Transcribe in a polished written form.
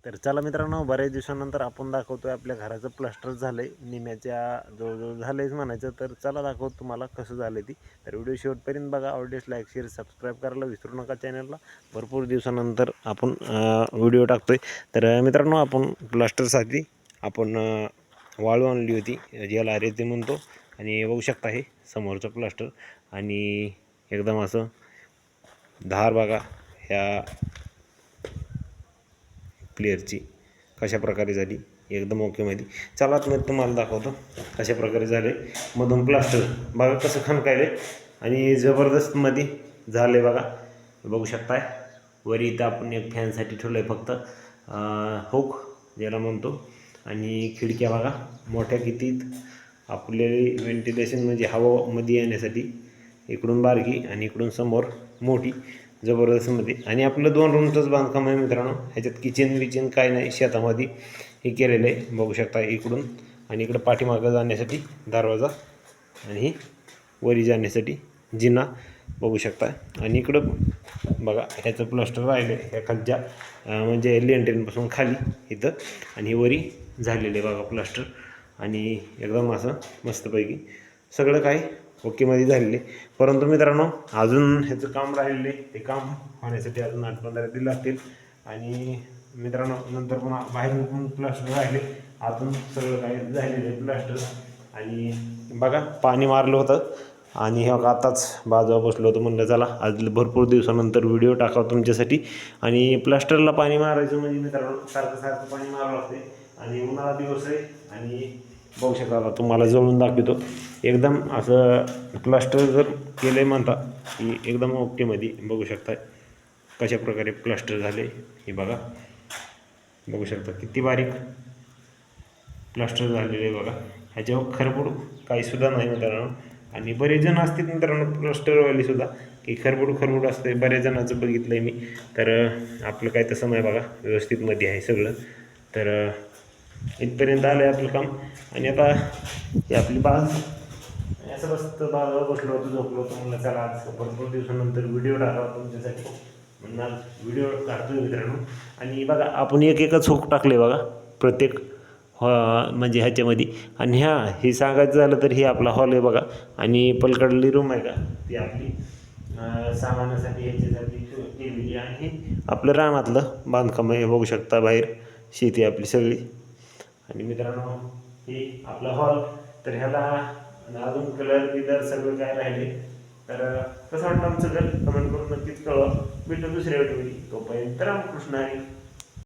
तर चला मित्रांनो, बऱ्याच दिवसानंतर आपण दाखवतोय आपल्या घराचं प्लास्टर झालंय निम्याच्या जवळजवळ झालंयच म्हणायचं. तर चला दाखवतो तुम्हाला कसं झालंय ती. तर व्हिडिओ शेवटपर्यंत बघा. आवडल्यास लाईक शेअर सबस्क्राईब करायला विसरू नका चॅनलला. भरपूर दिवसानंतर आपण व्हिडिओ टाकतोय. तर मित्रांनो, आपण प्लास्टरसाठी आपण वाळू आणली होती, ज्याला रेती म्हणतो. आणि बघू शकता हे समोरचं प्लास्टर आणि एकदम असं धार बघा ह्या प्लेअरची कशा प्रकारे झाली, एकदम ओकेमध्ये. चला मी तुम्हाला दाखवतो कशा प्रकारे झाले. मधून प्लास्टर बघा कसं खणकायले आणि जबरदस्त मध्ये झाले बघा. बघू शकताय. वरी इथं आपण एक फॅनसाठी ठेवलं आहे फक्त हुक ज्याला म्हणतो. आणि खिडक्या बघा मोठ्या किती, आपले व्हेंटिलेशन म्हणजे हवा मध्ये येण्यासाठी. इकडून बारकी आणि इकडून समोर मोठी जबरदस्तमध्ये. आणि आपलं 2 रूमचंच बांधकाम आहे मित्रांनो. ह्याच्यात किचन विचन काय नाही, शेतामध्ये हे केलेलं आहे. बघू शकता इकडून. आणि इकडं पाठीमागं जाण्यासाठी दरवाजा आणि वरी जाण्यासाठी जिना बघू शकता. आणि इकडं बघा ह्याचं प्लास्टर राहिलं आहे ह्या खालच्या म्हणजे लेंटेनपासून खाली इथं. आणि वरी झालेलं आहे बघा प्लास्टर. आणि एकदम असं मस्तपैकी सगळं काय ओकेमध्ये झालेले. परंतु मित्रांनो, अजून ह्याचं काम राहिलेले, ते काम होण्यासाठी अजून 8-15 दिवस लागतील. आणि मित्रांनो, नंतर पुन्हा बाहेरून पण प्लास्टर राहिले, आतून सगळं काय झालेलं आहे प्लास्टर. आणि बघा पाणी मारलं होतं आणि हे आताच बाजूला बसलो होतो. म्हणलं चला आज भरपूर दिवसानंतर व्हिडिओ टाकावा तुमच्यासाठी. आणि प्लास्टरला पाणी मारायचं म्हणजे मित्रांनो सारखं सारखं पाणी मारावं लागते. आणि उन्हाळा दिवस आहे. आणि बघू शकता तुम्हाला जवळून दाखवतो. एकदम असं प्लास्टर जर केलं म्हणता की एकदम ओकेमध्ये. बघू शकता कशा प्रकारे प्लास्टर झाले हे बघा. बघू शकता किती बारीक प्लास्टर झालेले आहे बघा. ह्याच्यावर खरबूड काहीसुद्धा नाही मित्रांनो. आणि बरेच जण असतील मित्रांनो प्लास्टरवालीसुद्धा की खरबूड असते. बऱ्याच जणांचं बघितलं आहे मी. तर आपलं काय तसं नाही बघा, व्यवस्थितमध्ये आहे सगळं. तर इथपर्यंत आलं आहे आपलं काम. आणि आता ही आपली बाज असं मस्त बाजूला बसलो होतो, झोपलो होतो. म्हणलं चला आज भरपूर दिवसानंतर व्हिडिओ टाकावा तुमच्यासाठी म्हणून आज व्हिडिओ काढतोय मित्रांनो. आणि बघा आपण एकच हुक टाकले बघा प्रत्येक म्हणजे ह्याच्यामध्ये. आणि हे सांगायचं झालं तर हे आपला हॉल आहे बघा. आणि पलकडली रूम आहे का ती आपली सामानासाठी ह्याच्यासाठी केलेली. आणि हे आपलं रानातलं बांधकाम आहे. बघू शकता बाहेर शेती आपली सगळी. आणि मित्रांनो हे आपला हॉल. तर ह्याला अजून कलर सगळं काय राहिले. तर कसं वाटतं आमचं घर कमेंट करून नक्कीच कळवा. भेटू दुसऱ्या व्हिडिओमध्ये. तोपर्यंत रामकृष्ण आहे.